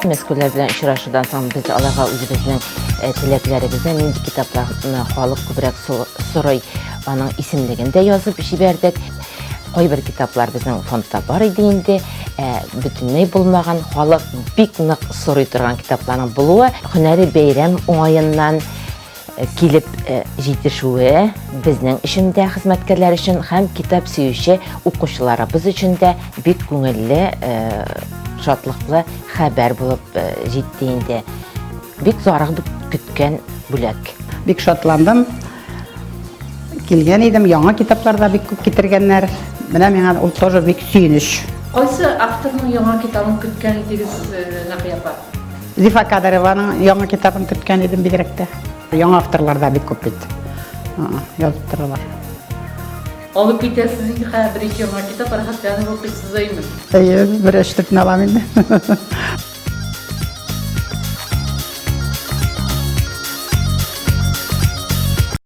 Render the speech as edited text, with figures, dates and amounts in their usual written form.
Mesküller bilen işraşıdan tam biz alağa özümüzün tileklerimizden indi kitaplarını halk kübrek soruy onun isimliginde yazıp jiberdik. Koy bir kitaplar bizim fondda var idi indi. Bütünlüğü bulmagan halk bik nık soruy turgan kitapların buluğu. Hüneri Beyrem oğayından kelip жетишуе bizning işimde hizmetkarlar için hem kitap süyüşü okuşlarımız için de bik көңелле, şatlıklı haber bulup jettiğinde bik zoragı kütken bulak. Bik şatlandım. Kelgen idim, яңа kitaplarda bik köp getirgenler. Менә миңа ул тоже бик сөйүнүч. Кайсы авторның яңа китабын көткән идегез Нәкъяпа? Зифа Кадырованың яңа китабын көткән идем бигрәк тә. Яңа авторлар да бик күп бит. Язып торалар. Алып китәсез инде хәзер яңа китап рәхәтләнеп укыйсыз әйме? Бер эштән алам инде.